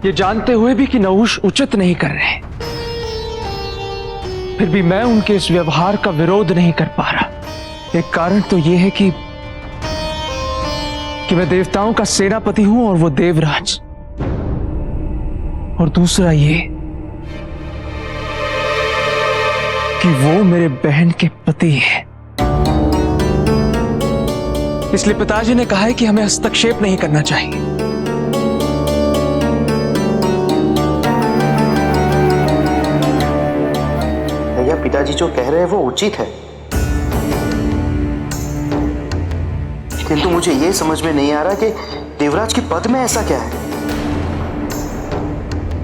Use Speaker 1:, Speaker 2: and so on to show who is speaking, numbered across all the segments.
Speaker 1: ये जानते हुए भी कि नहुष उचित नहीं कर रहे, फिर भी मैं उनके इस व्यवहार का विरोध नहीं कर पा रहा। एक कारण तो यह है कि मैं देवताओं का सेनापति हूं और वो देवराज, और दूसरा ये कि वो मेरे बहन के पति है। इसलिए पिताजी ने कहा है कि हमें हस्तक्षेप नहीं करना चाहिए।
Speaker 2: भैया, पिताजी जो कह रहे हैं वो उचित है, किंतु मुझे ये समझ में नहीं आ रहा कि देवराज के पद में ऐसा क्या है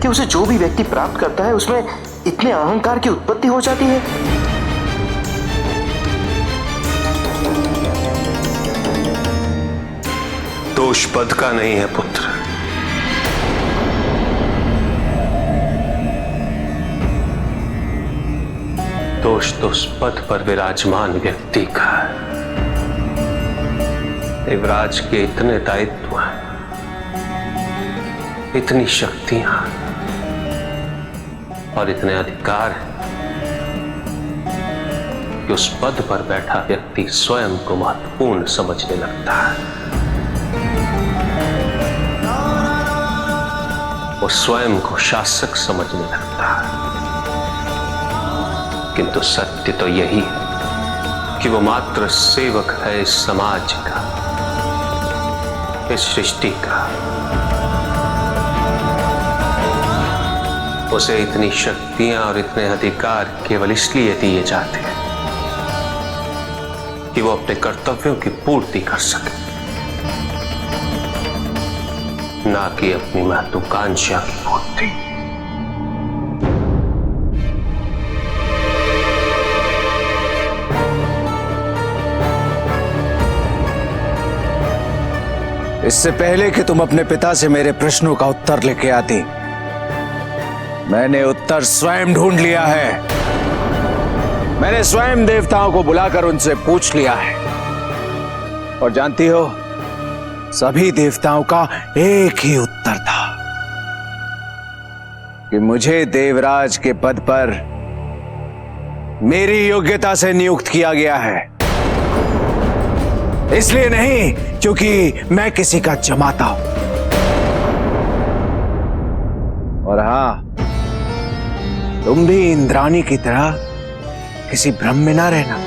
Speaker 2: कि उसे जो भी व्यक्ति प्राप्त करता है उसमें इतने अहंकार की उत्पत्ति हो जाती है।
Speaker 3: दोष पद का नहीं है पुत्र, दोष तो उस पद पर विराजमान व्यक्ति का है। देवराज के इतने दायित्व हैं, इतनी शक्तियां और इतने अधिकार हैं कि उस पद पर बैठा व्यक्ति स्वयं को महत्वपूर्ण समझने लगता है। वो स्वयं को शासक समझने लगता है, किंतु सत्य तो यही है कि वो मात्र सेवक है इस समाज का, इस सृष्टि का। उसे इतनी शक्तियां और इतने अधिकार केवल इसलिए दिए जाते हैं कि वो अपने कर्तव्यों की पूर्ति कर सके, ना कि अपनी महत्वाकांक्षा की पूर्ति।
Speaker 4: इससे पहले कि तुम अपने पिता से मेरे प्रश्नों का उत्तर लेके आती, मैंने उत्तर स्वयं ढूंढ लिया है। मैंने स्वयं देवताओं को बुलाकर उनसे पूछ लिया है, और जानती हो, सभी देवताओं का एक ही उत्तर था कि मुझे देवराज के पद पर मेरी योग्यता से नियुक्त किया गया है। इसलिए नहीं क्योंकि मैं किसी का जमाता हूं। और हां, तुम भी इंद्राणी की तरह किसी भ्रम में ना रहना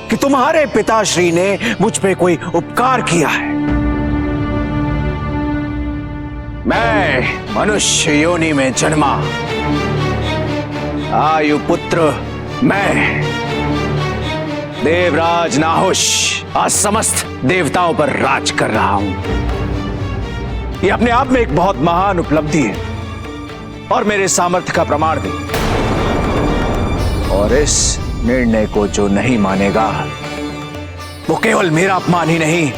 Speaker 4: कि तुम्हारे पिताश्री ने मुझ पे कोई उपकार किया है। मैं मनुष्य योनि में जन्मा, आयु पुत्र मैं, देवराज नाहुष आज समस्त देवताओं पर राज कर रहा हूं। यह अपने आप में एक बहुत महान उपलब्धि है और मेरे सामर्थ्य का प्रमाण भी। और इस निर्णय को जो नहीं मानेगा वो केवल मेरा अपमान ही नहीं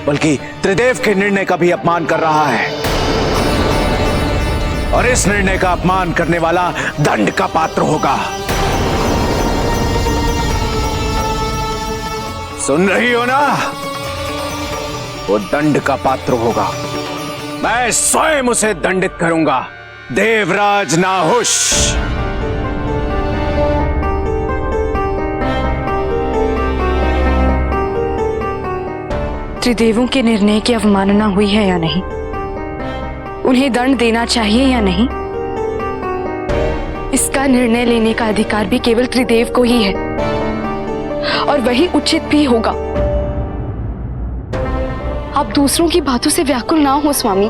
Speaker 4: बल्कि त्रिदेव के निर्णय का भी अपमान कर रहा है। और इस निर्णय का अपमान करने वाला दंड का पात्र होगा। सुन रही हो ना? वो दंड का पात्र होगा। मैं स्वयं उसे दंडित करूंगा, देवराज नाहुष।
Speaker 5: त्रिदेवों के निर्णय की अवमानना हुई है या नहीं? उन्हें दंड देना चाहिए या नहीं? इसका निर्णय लेने का अधिकार भी केवल त्रिदेव को ही है और वही उचित भी होगा। आप दूसरों की बातों से व्याकुल ना हो स्वामी।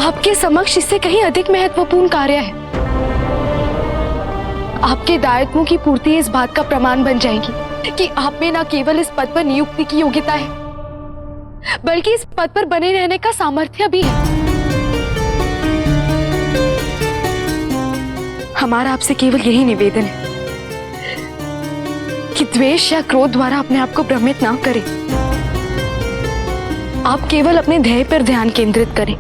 Speaker 5: आपके समक्ष इससे कहीं अधिक महत्वपूर्ण कार्य है। आपके दायित्वों की पूर्ति इस बात का प्रमाण बन जाएगी कि आप में न केवल इस पद पर नियुक्ति की योग्यता है बल्कि इस पद पर बने रहने का सामर्थ्य भी है। हमारा आपसे केवल यही निवेदन है कि द्वेष या क्रोध द्वारा अपने आप को भ्रमित ना करें। आप केवल अपने ध्येय पर ध्यान केंद्रित करें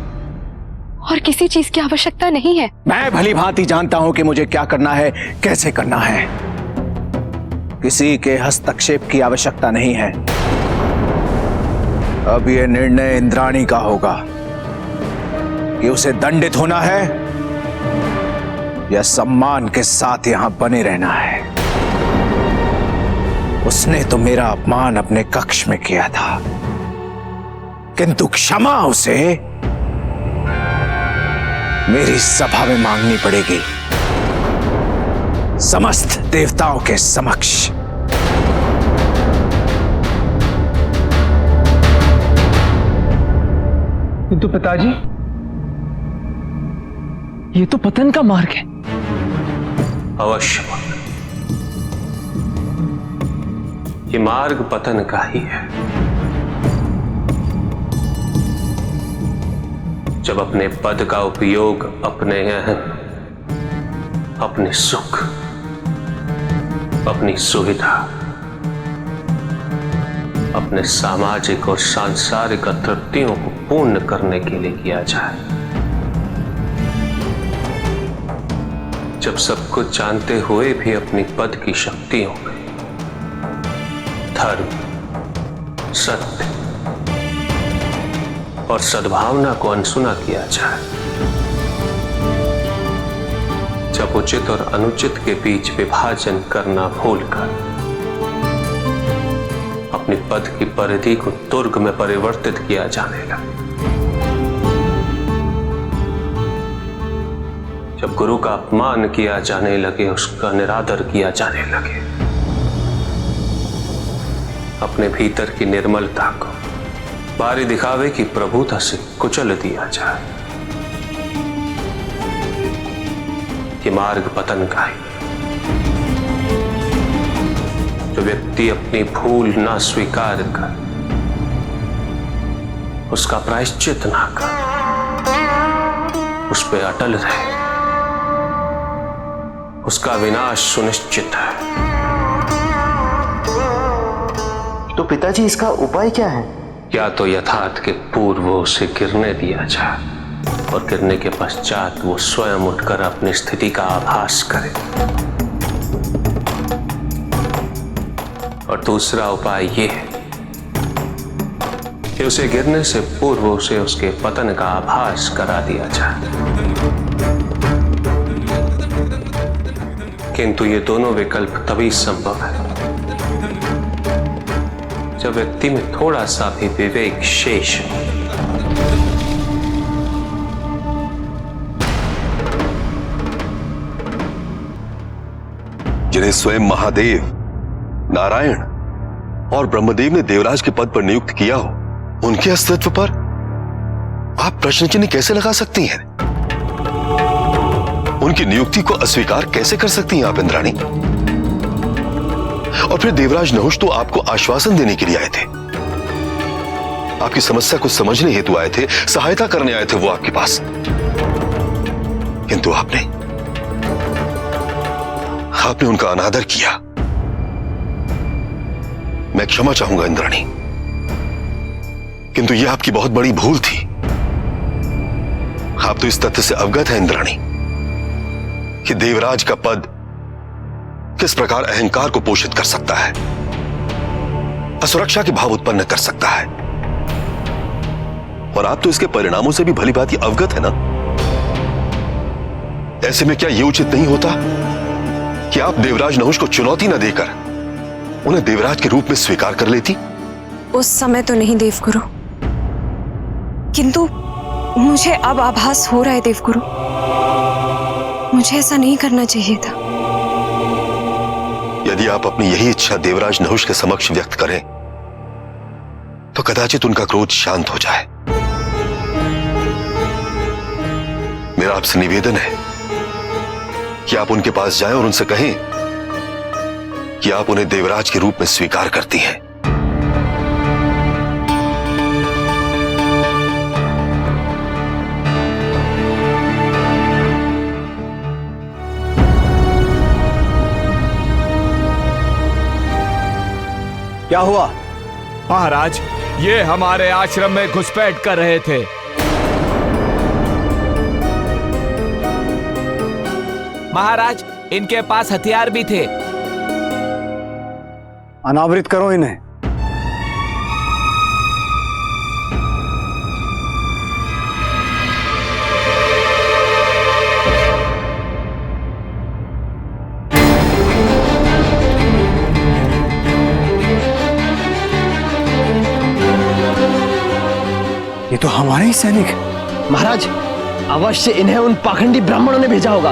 Speaker 5: और किसी चीज की आवश्यकता नहीं है।
Speaker 4: मैं भली भांति जानता हूं कि मुझे क्या करना है, कैसे करना है। किसी के हस्तक्षेप की आवश्यकता नहीं है। अब यह निर्णय इंद्राणी का होगा कि उसे दंडित होना है या सम्मान के साथ यहां बने रहना है। उसने तो मेरा अपमान अपने कक्ष में किया था, किंतु क्षमा उसे मेरी सभा में मांगनी पड़ेगी, समस्त देवताओं के समक्ष।
Speaker 1: किंतु पिताजी, ये तो पतन का मार्ग है।
Speaker 3: अवश्य ये मार्ग पतन का ही है। जब अपने पद का उपयोग अपने अहम, अपने सुख, अपनी सुविधा, अपने सामाजिक और सांसारिक तृप्तियों को पूर्ण करने के लिए किया जाए, जब सब कुछ जानते हुए भी अपनी पद की शक्तियों में धर्म, सत्य और सद्भावना को अनसुना किया जाए, जब उचित और अनुचित के बीच विभाजन करना भूलकर अपनी पद की परिधि को दुर्ग में परिवर्तित किया जाने लगा, जब गुरु का अपमान किया जाने लगे, उसका निरादर किया जाने लगे, अपने भीतर की निर्मलता को बाहरी दिखावे की प्रभुता से कुचल दिया जाए, ये मार्ग पतन का ही। जो व्यक्ति अपनी भूल ना स्वीकार कर, उसका प्रायश्चित ना कर, उस पे अटल रहे, उसका विनाश सुनिश्चित है।
Speaker 2: तो पिताजी, इसका उपाय क्या है?
Speaker 3: या तो यथार्थ के पूर्व उसे गिरने दिया जाए और गिरने के पश्चात वो स्वयं उठकर अपनी स्थिति का आभास करे, और दूसरा उपाय ये है कि उसे गिरने से पूर्व उसे उसके पतन का आभास करा दिया जाए। किंतु ये दोनों विकल्प तभी संभव है जब व्यक्ति में थोड़ा सा भी विवेक शेष हो।
Speaker 6: जिन्हें स्वयं महादेव, नारायण और ब्रह्मदेव ने देवराज के पद पर नियुक्त किया हो, उनके अस्तित्व पर आप प्रश्न चिन्ह कैसे लगा सकती हैं? उनकी नियुक्ति को अस्वीकार कैसे कर सकती हैं आप इंद्राणी? और फिर देवराज नहुष तो आपको आश्वासन देने के लिए आए थे, आपकी समस्या को समझने हेतु आए थे, सहायता करने आए थे वो आपके पास, किंतु आपने उनका अनादर किया। मैं क्षमा चाहूंगा इंद्राणी, किंतु यह आपकी बहुत बड़ी भूल थी। आप तो इस तथ्य से अवगत हैं इंद्राणी कि देवराज का पद किस प्रकार अहंकार को पोषित कर सकता है, असुरक्षा के भाव उत्पन्न कर सकता है, और आप तो इसके परिणामों से भी भली भांति अवगत है ना। ऐसे में क्या यह उचित नहीं होता कि आप देवराज नहुष को चुनौती न देकर उन्हें देवराज के रूप में स्वीकार कर लेती?
Speaker 7: उस समय तो नहीं देवगुरु, किंतु मुझे अब आभास हो रहा है देवगुरु, मुझे ऐसा नहीं करना चाहिए था।
Speaker 6: यदि आप अपनी यही इच्छा देवराज नहुष के समक्ष व्यक्त करें तो कदाचित उनका क्रोध शांत हो जाए। मेरा आपसे निवेदन है कि आप उनके पास जाएं और उनसे कहें कि आप उन्हें देवराज के रूप में स्वीकार करती हैं।
Speaker 4: क्या हुआ?
Speaker 8: महाराज, ये हमारे आश्रम में घुसपैठ कर रहे थे। महाराज, इनके पास हथियार भी थे।
Speaker 4: अनावृत करो इन्हें। ये तो हमारे ही सैनिक है।
Speaker 9: महाराज, अवश्य इन्हें उन पाखंडी ब्राह्मणों ने भेजा होगा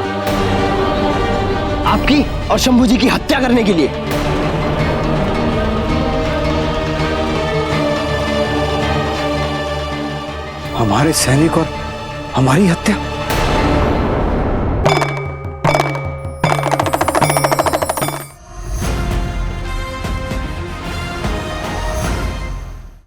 Speaker 9: आपकी और शंभू जी की हत्या करने के लिए।
Speaker 4: हमारे सैनिक और हमारी हत्या?